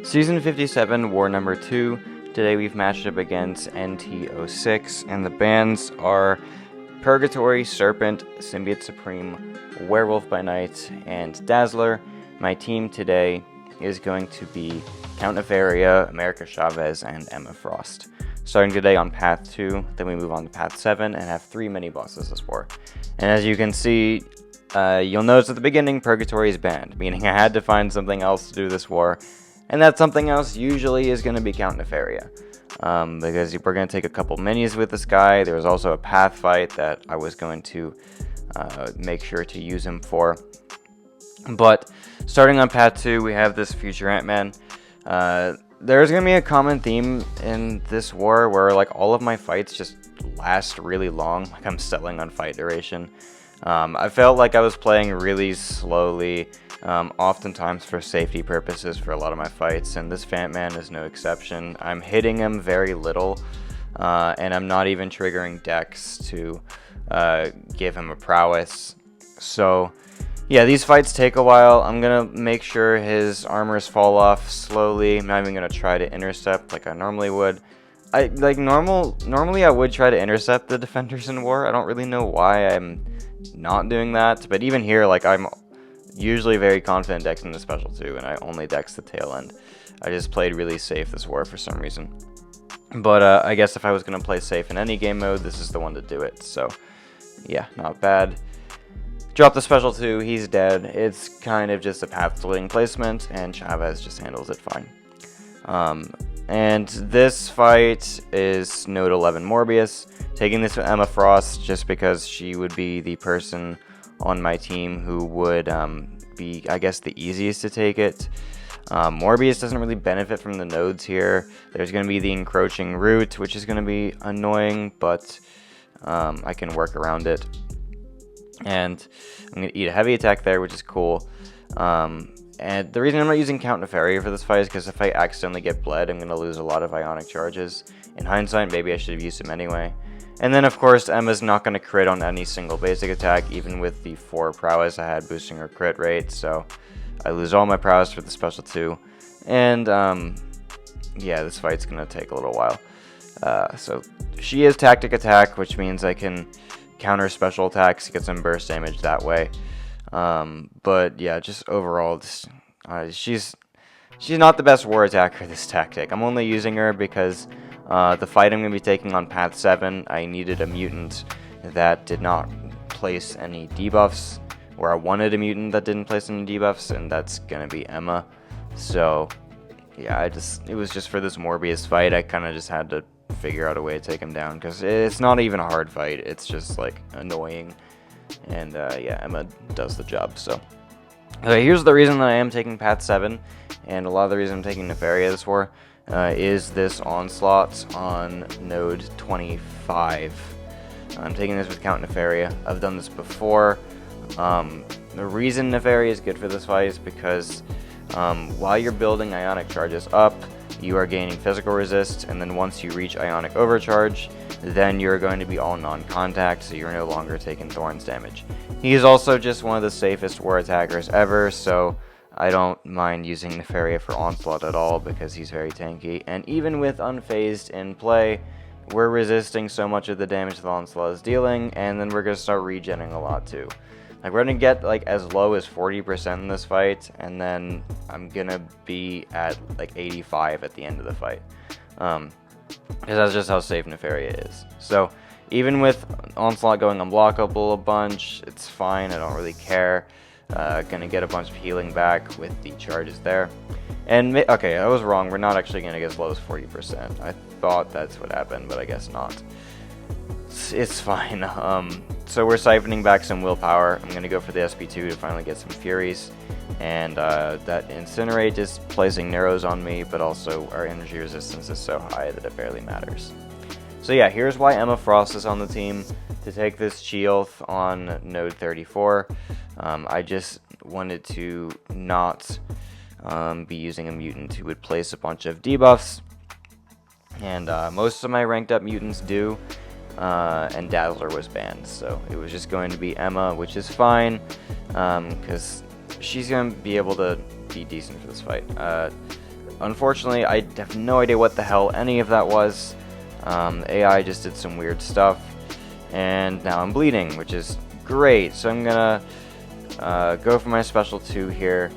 Season 57, War number 2. Today we've matched up against NT06, and the bans are Purgatory, Serpent, Symbiote Supreme, Werewolf by Night, and Dazzler. My team today is going to be Count Nefaria, America Chavez, and Emma Frost. Starting today on Path 2, then we move on to Path 7, and have 3 mini-bosses this war. And as you can see, you'll notice at the beginning, Purgatory is banned, meaning I had to find something else to do this war. And that something else usually is going to be Count Nefaria, because we're going to take a couple minis with this guy. There was also a path fight that I was going to make sure to use him for. But starting on Path 2, we have this future AntMan. There's going to be a common theme in this war where like all of my fights just last really long, like I'm settling on fight duration. I felt like I was playing really slowly, oftentimes for safety purposes for a lot of my fights, and this AntMan is no exception. I'm hitting him very little, and I'm not even triggering decks to give him a prowess. So yeah, these fights take a while. I'm gonna make sure his armors fall off slowly. I'm not even gonna try to intercept like I normally would. Normally I would try to intercept the defenders in war. I don't really know why I'm not doing that, but even here, like, I'm usually very confident dexing the special 2, and I only dex the tail end. I just played really safe this war for some reason. But I guess if I was going to play safe in any game mode, this is the one to do it. So yeah, not bad. Drop the special 2, he's dead. It's kind of just a path splitting placement, and Chavez just handles it fine. And this fight is Node 11 Morbius. Taking this with Emma Frost just because she would be the person on my team who would be, I guess, the easiest to take it. Morbius doesn't really benefit from the nodes here. There's going to be the encroaching root, which is going to be annoying, but I can work around it. And I'm going to eat a heavy attack there, which is cool. And the reason I'm not using Count Nefaria for this fight is because if I accidentally get bled, I'm going to lose a lot of ionic charges. In hindsight, maybe I should have used him anyway. And then, of course, Emma's not going to crit on any single basic attack, even with the 4 prowess I had boosting her crit rate. So I lose all my prowess for the special 2. And, yeah, this fight's going to take a little while. So she is tactic attack, which means I can counter special attacks, get some burst damage that way. But yeah, just overall, she's not the best war attacker this tactic. I'm only using her because the fight I'm going to be taking on Path 7, I needed a mutant that did not place any debuffs, or I wanted a mutant that didn't place any debuffs, and that's going to be Emma. So yeah, it was just for this Morbius fight, I kind of just had to figure out a way to take him down, because it's not even a hard fight, it's just like annoying. And yeah, Emma does the job. So here's the reason that I am taking Path 7, and a lot of the reason I'm taking Nefaria this war is this Onslaught on Node 25. I'm taking this with Count Nefaria. I've done this before. The reason Nefaria is good for this fight is because while you're building ionic charges up, you are gaining physical resist, and then once you reach ionic overcharge, then you're going to be all non-contact, so you're no longer taking Thorns damage. He is also just one of the safest war attackers ever, so I don't mind using Nefaria for Onslaught at all because he's very tanky. And even with Unfazed in play, we're resisting so much of the damage the Onslaught is dealing, and then we're going to start regenning a lot too. Like, we're going to get like as low as 40% in this fight, and then I'm going to be at like 85 at the end of the fight. Because that's just how safe Nefaria is. So even with Onslaught going unblockable a bunch, it's fine, I don't really care. Gonna get a bunch of healing back with the charges there. And okay, I was wrong, we're not actually gonna get as low as 40%. I thought that's what happened, but I guess not. It's fine. So we're siphoning back some willpower. I'm gonna go for the SP2 to finally get some Furies. And that Incinerate is placing Narrows on me, but also our energy resistance is so high that it barely matters. So yeah, here's why Emma Frost is on the team, to take this Cheoth on Node 34. I just wanted to not be using a mutant who would place a bunch of debuffs, and most of my ranked up mutants do, and Dazzler was banned, so it was just going to be Emma, which is fine, because she's going to be able to be decent for this fight. unfortunately, I have no idea what the hell any of that was. The AI just did some weird stuff, and now I'm bleeding, which is great. So I'm gonna go for my special 2 here,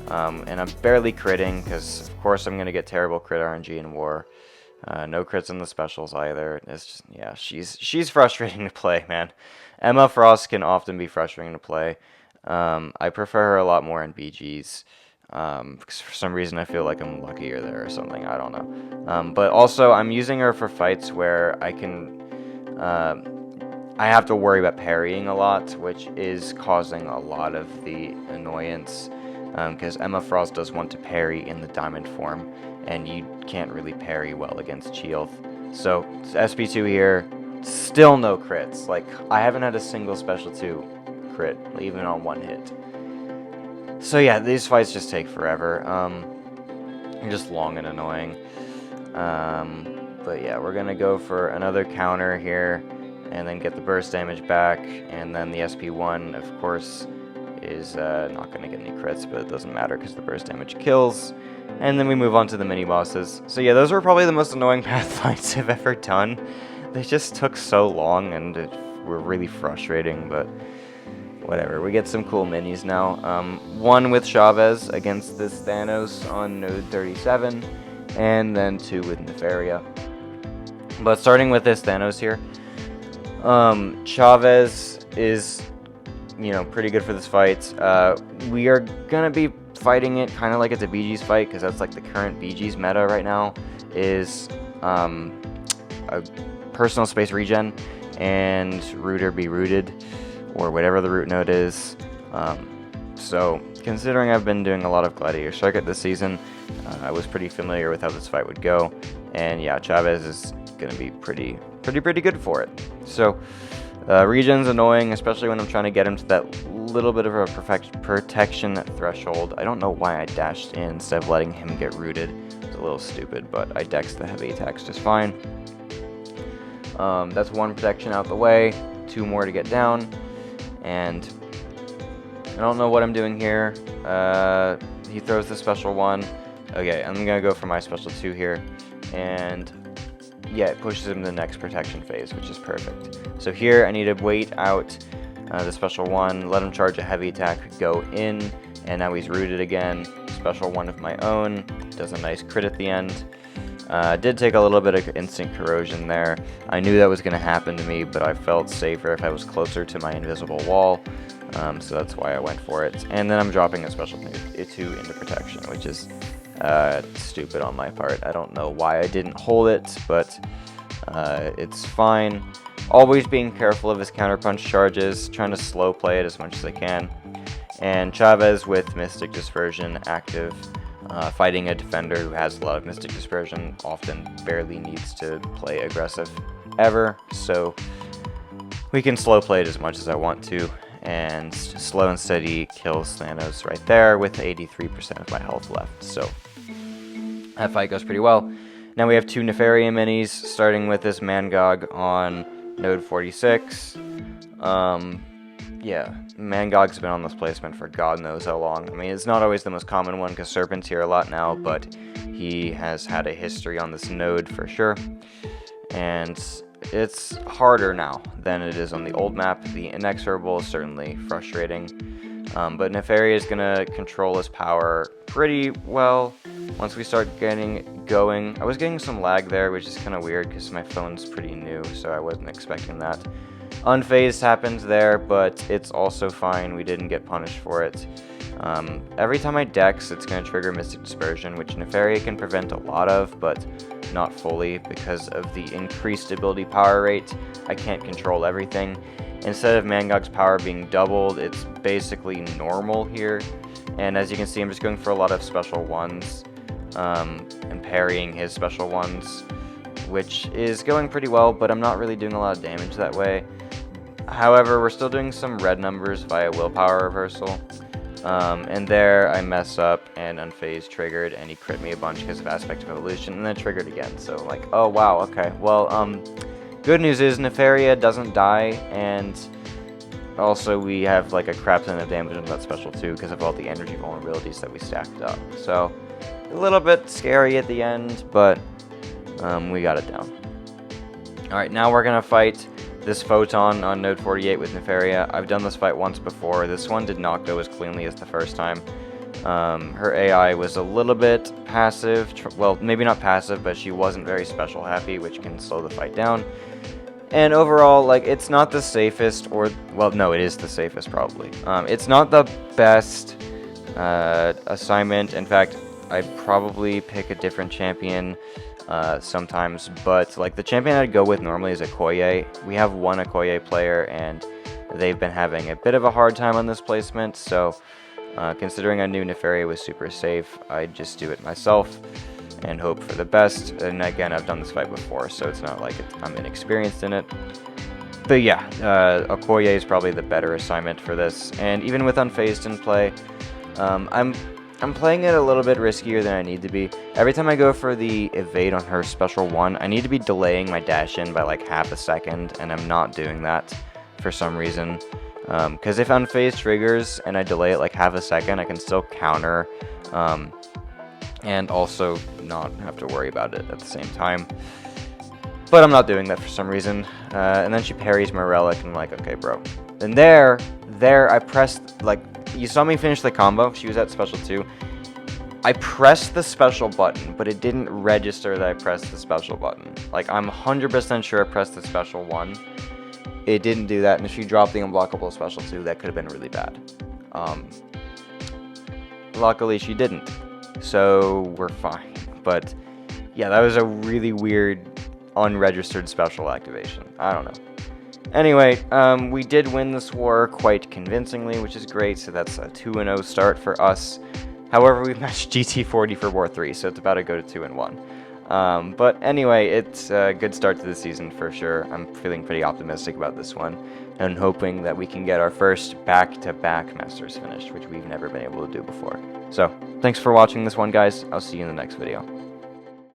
and I'm barely critting, because of course I'm gonna get terrible crit RNG in war. No crits in the specials either. It's just, yeah, she's frustrating to play, man. Emma Frost can often be frustrating to play. I prefer her a lot more in BGs. Because for some reason I feel like I'm luckier there or something, I don't know. But also I'm using her for fights where I can, I have to worry about parrying a lot, which is causing a lot of the annoyance, because Emma Frost does want to parry in the diamond form, and you can't really parry well against Shield. So SP2 here, still no crits. Like, I haven't had a single special 2 crit, even on 1 hit. So yeah, these fights just take forever. They're just long and annoying. But yeah, we're gonna go for another counter here, and then get the burst damage back, and then the SP1, of course, is not gonna get any crits, but it doesn't matter because the burst damage kills. And then we move on to the mini bosses. So yeah, those were probably the most annoying path fights I've ever done. They just took so long and were really frustrating, but whatever, we get some cool minis now. One with Chavez against this Thanos on node 37, and then 2 with Nefaria. But starting with this Thanos here, Chavez is, you know, pretty good for this fight. We are gonna be fighting it kind of like it's a BG's fight, because that's like the current BG's meta right now, is a personal space regen and root or be rooted, or whatever the root node is. So considering I've been doing a lot of Gladiator Circuit this season, I was pretty familiar with how this fight would go, and yeah, Chavez is gonna be pretty good for it. So regen's annoying, especially when I'm trying to get him to that little bit of a protection threshold. I don't know why I dashed in instead of letting him get rooted. It's a little stupid, but I dexed the heavy attacks just fine. That's 1 protection out the way, 2 more to get down. And I don't know what I'm doing here. He throws the special 1. Okay, I'm gonna go for my special 2 here, and yeah, it pushes him to the next protection phase, which is perfect. So here I need to wait out the special 1, let him charge a heavy attack, go in, and now he's rooted again. Special 1 of my own, does a nice crit at the end. Did take a little bit of instant corrosion there. I knew that was going to happen to me, but I felt safer if I was closer to my invisible wall, so that's why I went for it. And then I'm dropping a special 2 into protection, which is stupid on my part. I don't know why I didn't hold it, but it's fine. Always being careful of his counterpunch charges, trying to slow play it as much as I can. And Chavez with Mystic Dispersion active. Fighting a defender who has a lot of Mystic Dispersion often barely needs to play aggressive ever, so we can slow play it as much as I want to, and slow and steady kills Thanos right there with 83% of my health left. So that fight goes pretty well. Now we have 2 Nefaria minis, starting with this Mangog on node 46. Yeah, Mangog's been on this placement for God knows how long. I mean, it's not always the most common one, because Serpent's here a lot now, but he has had a history on this node for sure. And it's harder now than it is on the old map. The Inexorable is certainly frustrating. But Nefaria is going to control his power pretty well once we start getting going. I was getting some lag there, which is kind of weird because my phone's pretty new, so I wasn't expecting that. Unfazed happens there, but it's also fine. We didn't get punished for it. Every time I dex, it's going to trigger Mystic Dispersion, which Nefaria can prevent a lot of, but not fully because of the increased ability power rate. I can't control everything. Instead of Mangog's power being doubled, it's basically normal here. And as you can see, I'm just going for a lot of special 1s and parrying his special 1s, which is going pretty well, but I'm not really doing a lot of damage that way. However, we're still doing some red numbers via willpower reversal. And there I mess up and Unfazed triggered, and he crit me a bunch because of Aspect of Evolution, and then triggered again. So like, oh wow, okay. Well, good news is Nefaria doesn't die, and also we have like a crap ton of damage on that special too because of all the energy vulnerabilities that we stacked up. So a little bit scary at the end, but we got it down. Alright, now we're going to fight this Photon on node 48 with Nefaria. I've done this fight once before. This one did not go as cleanly as the first time. Her AI was a little bit passive. Well, maybe not passive, but she wasn't very special happy, which can slow the fight down. And overall, like, it's not the safest, or, well, no, it is the safest, probably. It's not the best assignment. In fact, I'd probably pick a different champion sometimes, but, like, the champion I'd go with normally is Okoye. We have one Okoye player, and they've been having a bit of a hard time on this placement, so considering I knew Nefaria was super safe, I'd just do it myself and hope for the best. And again, I've done this fight before, so it's not like I'm inexperienced in it. But yeah, Okoye is probably the better assignment for this. And even with Unfazed in play, I'm playing it a little bit riskier than I need to be. Every time I go for the evade on her special 1, I need to be delaying my dash in by like half a second, and I'm not doing that for some reason. Because if Unfazed triggers and I delay it like half a second, I can still counter, and also not have to worry about it at the same time. But I'm not doing that for some reason. And then she parries my relic, and I'm like, okay, bro. And there, I pressed, like, you saw me finish the combo. She was at special 2. I pressed the special button, but it didn't register that I pressed the special button. Like, I'm 100% sure I pressed the special 1. It didn't do that, and if she dropped the unblockable special 2, that could have been really bad. Luckily, she didn't, so we're fine. But yeah, that was a really weird, unregistered special activation. I don't know. Anyway, we did win this war quite convincingly, which is great, so that's a 2-0 start for us. However, we've matched GT40 for War 3, so it's about to go to 2-1. But anyway, it's a good start to the season for sure. I'm feeling pretty optimistic about this one, and hoping that we can get our first back-to-back Masters finished, which we've never been able to do before. So, thanks for watching this one, guys. I'll see you in the next video.